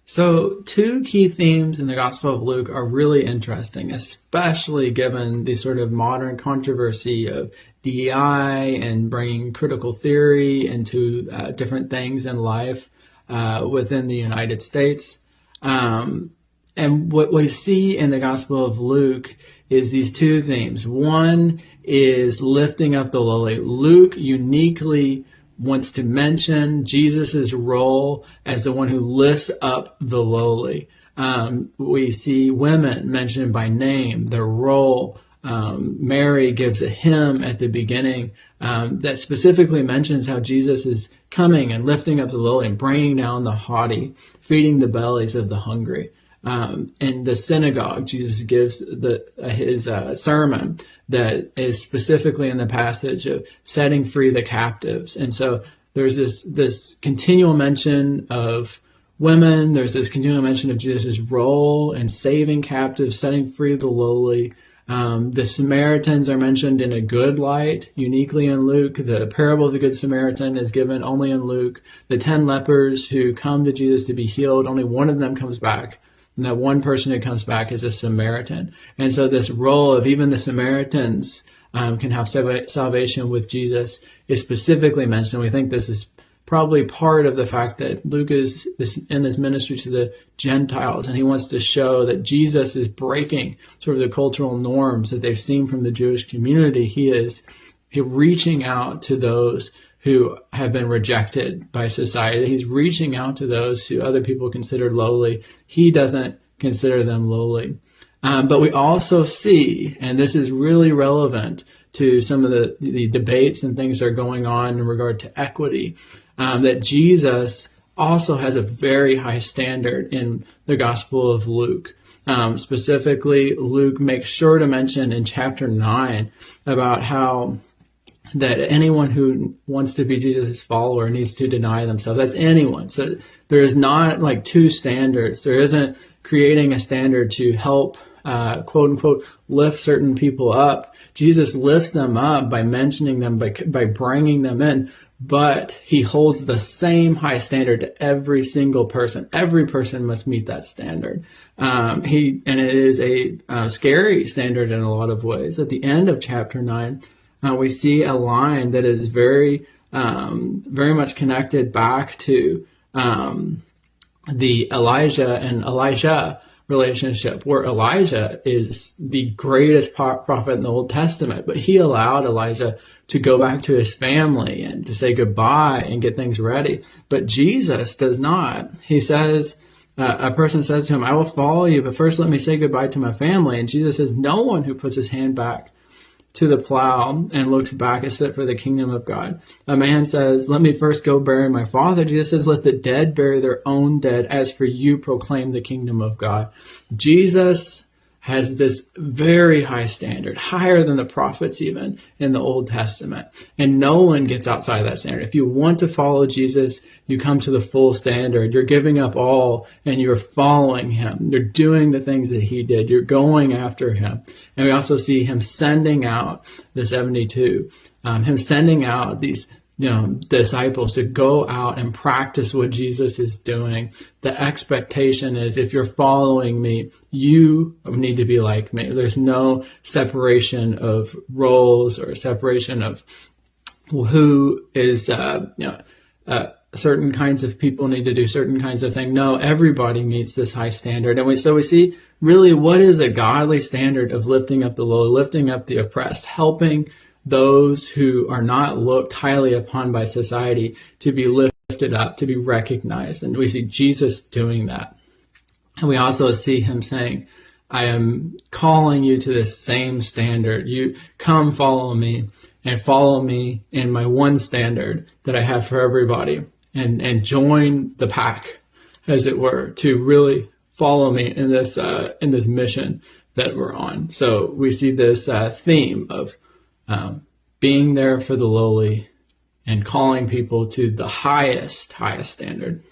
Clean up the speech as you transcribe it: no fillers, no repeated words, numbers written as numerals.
So, two key themes in the Gospel of Luke are really interesting, especially given the sort of modern controversy of DEI and bringing critical theory into different things in life within the United States. And what we see in the Gospel of Luke is these two themes. One is lifting up the lowly. Luke uniquely wants to mention Jesus' role as the one who lifts up the lowly. We see women mentioned by name, their role. Mary gives a hymn at the beginning that specifically mentions how Jesus is coming and lifting up the lowly and bringing down the haughty, feeding the bellies of the hungry. In the synagogue, Jesus gives his sermon that is specifically in the passage of setting free the captives. And so there's this continual mention of women. There's this continual mention of Jesus' role in saving captives, setting free the lowly. The Samaritans are mentioned in a good light, uniquely in Luke. The parable of the Good Samaritan is given only in Luke. The 10 lepers who come to Jesus to be healed, only one of them comes back. And that one person who comes back is a Samaritan. And so this role of even the Samaritans can have salvation with Jesus is specifically mentioned. We think this is probably part of the fact that Luke is in his ministry to the Gentiles, and he wants to show that Jesus is breaking sort of the cultural norms that they've seen from the Jewish community. He reaching out to those who have been rejected by society. He's reaching out to those who other people consider lowly. He doesn't consider them lowly. But we also see, and this is really relevant to some of the debates and things that are going on in regard to equity, that Jesus also has a very high standard in the Gospel of Luke. Specifically, Luke makes sure to mention in chapter 9 about how that anyone who wants to be Jesus' follower needs to deny themselves. That's anyone. So there is not like two standards. There isn't creating a standard to help, quote unquote, lift certain people up. Jesus lifts them up by mentioning them, by bringing them in, but he holds the same high standard to every single person. Every person must meet that standard. And it is a scary standard in a lot of ways. At the end of chapter 9, we see a line that is very much connected back to the Elijah and Elisha relationship, where Elijah is the greatest prophet in the Old Testament, but he allowed Elijah to go back to his family and to say goodbye and get things ready. But Jesus does not. He says, a person says to him, "I will follow you, but first let me say goodbye to my family." And Jesus says, "No one who puts his hand back to the plow and looks back is fit for the kingdom of God." A man says, "Let me first go bury my father." Jesus says, "Let the dead bury their own dead. As for you, proclaim the kingdom of God." Jesus has this very high standard, higher than the prophets even in the Old Testament. And no one gets outside that standard. If you want to follow Jesus, you come to the full standard. You're giving up all and you're following him. You're doing the things that he did. You're going after him. And we also see him sending out the 72, him sending out these disciples to go out and practice what Jesus is doing. The expectation is, if you're following me, you need to be like me. There's no separation of roles or separation of who is, certain kinds of people need to do certain kinds of things. No, everybody meets this high standard. And we see really what is a godly standard of lifting up the low, lifting up the oppressed, helping those who are not looked highly upon by society to be lifted up, to be recognized. And we see Jesus doing that. And we also see him saying, "I am calling you to this same standard. You come follow me and follow me in my one standard that I have for everybody, and join the pack, as it were, to really follow me in this mission that we're on." So we see this theme of being there for the lowly and calling people to the highest standard.